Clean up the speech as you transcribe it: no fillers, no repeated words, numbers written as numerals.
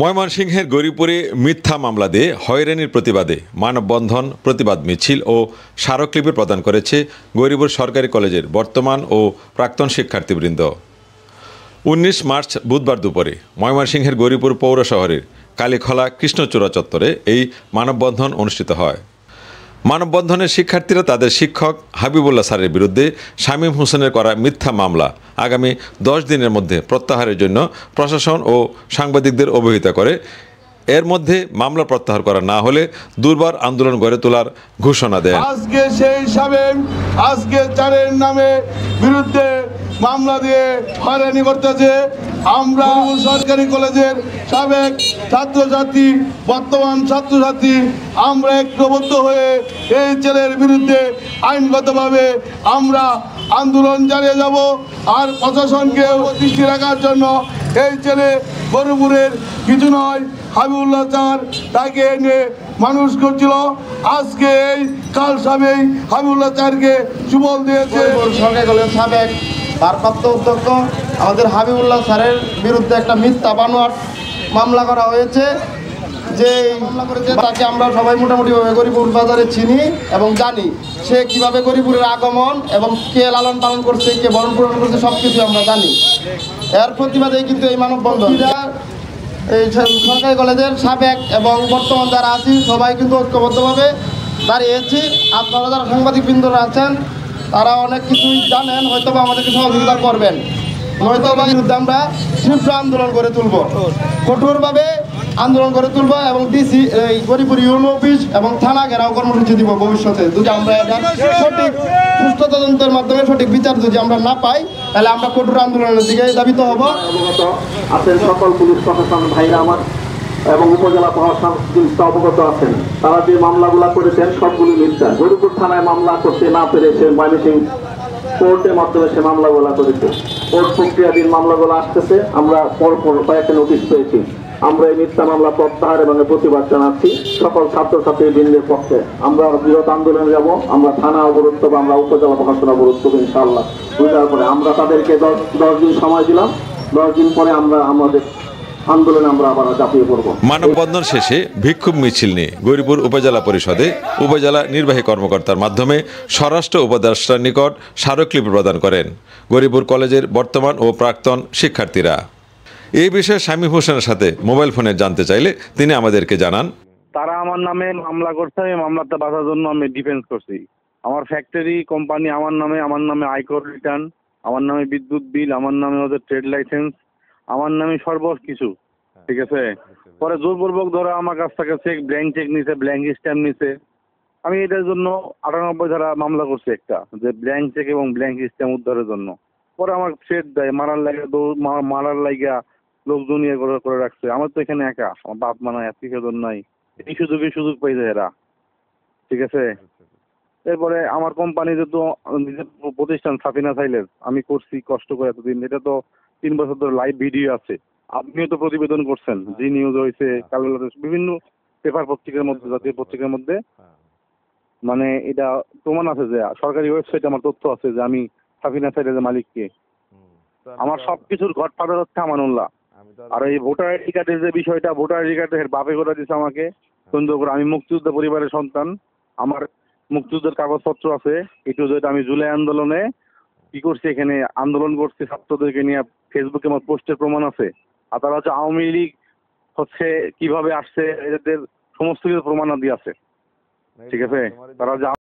ময়মনসিংহের গৌরীপুরে মিথ্যা মামলা দিয়ে হয়রানির প্রতিবাদে মানববন্ধন, প্রতিবাদ মিছিল ও স্মারকলিপি প্রদান করেছে গৌরীপুর সরকারি কলেজের বর্তমান ও প্রাক্তন শিক্ষার্থীবৃন্দ। 19 মার্চ বুধবার দুপুরে ময়মনসিংহের গৌরীপুর পৌর শহরের কালীখলা কৃষ্ণচূড়া চত্বরে এই মানববন্ধন অনুষ্ঠিত হয়। মানববন্ধনের শিক্ষার্থীরা তাদের শিক্ষক হাবিবুল্লাহ স্যারের বিরুদ্ধে শামীম হোসেনের করা মিথ্যা মামলা আগামী 10 দিনের মধ্যে প্রত্যাহারের জন্য প্রশাসন ও সাংবাদিকদের অবহিত করে। এর মধ্যে মামলা প্রত্যাহার করা না হলে দুর্বার আন্দোলন গড়ে তোলার ঘোষণা দেন। আজকে সেই শামীম আজকে চারের নামে বিরুদ্ধে মামলা দিয়ে হয়রানি করতেছে। আমরা সরকারি কলেজের সাবেক ছাত্রছাত্রী, বর্তমান ছাত্রছাত্রী, আমরা ঐক্যবদ্ধ হয়ে এই ছেলের বিরুদ্ধে আইনগতভাবে আমরা আন্দোলন চালিয়ে যাব। আর প্রশাসনকেও দৃষ্টি রাখার জন্য এই ছেলে গৌরীপুরের কিছু নয়, হাবিবুল্লাহ স্যার তাকে এনে মানুষ করছিল। আজকে এই কাল সাবেক হাবিবুল্লাহ স্যারকে সুবল দিয়েছে। সরকারি কলেজ সাবেক ভারপ্রাপ্ত অধ্যক্ষ আমাদের হাবিবুল্লাহ স্যারের বিরুদ্ধে একটা মিথ্যা বানোয়াট মামলা করা হয়েছে। যে মামলা করেছে তাকে আমরা সবাই মোটামুটিভাবে গৌরীপুর বাজারে চিনি এবং জানি সে কিভাবে গৌরীপুরের আগমন এবং কে লালন পালন করছে, কে বরণ পোষণ করছে, সব কিছু আমরা জানি। এর প্রতিবাদে কিন্তু এই মানববন্ধন। এই সরকারি কলেজের সাবেক এবং বর্তমান যারা আছি সবাই কিন্তু ঐক্যবদ্ধভাবে দাঁড়িয়েছি। আপনারা যারা সাংবাদিকবৃন্দরা আছেন তারা অনেক কিছুই জানেন, হয়তো আমাদেরকে সহযোগিতা করবেন, নয়তো বিরুদ্ধে আমরা তীব্র আন্দোলন করে তুলব, কঠোরভাবে আন্দোলন করে তুলব এবং ডিসি এই গৌরীপুর ইউনো অফিস এবং থানা ঘেরাও কর্মসূচি দিব ভবিষ্যতে। যদি আমরা এটা সঠিক সুস্থ তদন্তের মাধ্যমে সঠিক বিচার যদি আমরা না পাই তাহলে আমরা কঠোর আন্দোলনের দিকে ধাবিত হব। আছেন সকল পুলিশ প্রশাসন ভাইরা আমার এবং উপজেলা প্রশাসন অবগত আছেন। তারা যে মামলাগুলা করেছেন সবগুলি মিথ্যা। গৌরীপুর থানায় মামলা করতে না পেরে সে ময়মনসিংহ কোর্টের মাধ্যমে সে মামলাগুলা করেছে। কোর্ট প্রক্রিয়াধীন মামলাগুলো আসতেছে। আমরা পরপর কয়েকটা নোটিশ পেয়েছি। আমরা এই মিথ্যা মামলা প্রত্যাহার এবং প্রতিবাদ জানাচ্ছি সকল ছাত্রছাত্রী বৃন্দের পক্ষে। আমরা বৃহৎ আন্দোলনে যাব। আমরা থানা অবরোধ করবো, আমরা উপজেলা প্রশাসন অবরোধ করবো ইনশাআল্লাহ। বুঝার পরে আমরা তাদেরকে 10 দিন সময় দিলাম। 10 দিন পরে আমরা আমাদের আন্দোলনে আমরা আবার ঝাঁপিয়ে পড়ব। মানববন্ধন শেষে বিক্ষোভ মিছিল নিয়ে গৌরীপুর উপজেলা পরিষদে উপজেলা নির্বাহী কর্মকর্তার মাধ্যমে স্বরাষ্ট্র উপদেষ্টার নিকট স্মারকলিপি প্রদান করেন গৌরীপুর কলেজের বর্তমান ও প্রাক্তন শিক্ষার্থীরা। এই বিষয়ে শামীম হোসেনের সাথে মোবাইল ফোনে জানতে চাইলে তিনি আমাদেরকে জানান, তারা আমার নামে মামলা করছে, আমি মামলাটা বাঁচার জন্য আমি ডিফেন্স করছি। আমার ফ্যাক্টরি কোম্পানি আমার নামে আয়কর রিটার্ন, আমার নামে বিদ্যুৎ বিল, আমার নামে ওদের ট্রেড লাইসেন্স, আমার নামে সর্বকিছু, ঠিক আছে। পরে জোরপূর্বক ধরে আমার কাছ থেকে ব্ল্যাঙ্ক চেক নিছে, ব্ল্যাঙ্ক স্ট্যাম্প নিছে। আমি এটার জন্য 98 ধারা মামলা করছি একটা, যে ব্ল্যাঙ্ক চেক এবং ব্ল্যাঙ্ক স্ট্যাম্প উদ্ধারের জন্য। পরে আমার থ্রেট দেয়, মারার লাগা লোকজন ইয়ে করে রাখছে। আমার তো এখানে একা, আমার বাপ মা নাই, আত্মীয়স্বজন নাই, এই সুযোগ পাই যায় এরা, ঠিক আছে। এরপরে আমার কোম্পানি যেহেতু নিজের প্রতিষ্ঠান সাফিনা সাইলেজ, আমি করছি কষ্ট করে এতদিন, এটা তো 3 বছর ধরে লাইভ ভিডিও আছে। আপনিও তো প্রতিবেদন করছেন, জি নিউজ হয়েছে, বিভিন্ন পেপার পত্রিকার মধ্যে, জাতীয় পত্রিকার মধ্যে, মানে এটা প্রমাণ আছে যে সরকারি ওয়েবসাইটে আমার তথ্য আছে যে আমি সাফিনা সাইলেজের মালিককে। আমার সবকিছুর গডফাদার হচ্ছে আমানুল্লাহ। আর এই ভোটার আইডি কার্ডের যে বিষয়টা, ভোটার আইডি কার্ডের বাপে করে দিচ্ছে আমাকে সুন্দর করে। আমি মুক্তিযোদ্ধা পরিবারের সন্তান, আমার মুক্তিযুদ্ধের কাগজপত্র আছে। একটু যেটা আমি জুলাই আন্দোলনে কি করছি, এখানে আন্দোলন করছি ছাত্রদেরকে নিয়ে, ফেসবুকে আমার পোস্টের প্রমাণ আছে। আর তারা হচ্ছে আওয়ামী লীগ হচ্ছে কিভাবে আসছে, এদের সমস্ত কিছু প্রমাণাদি আছে, ঠিক আছে। তারা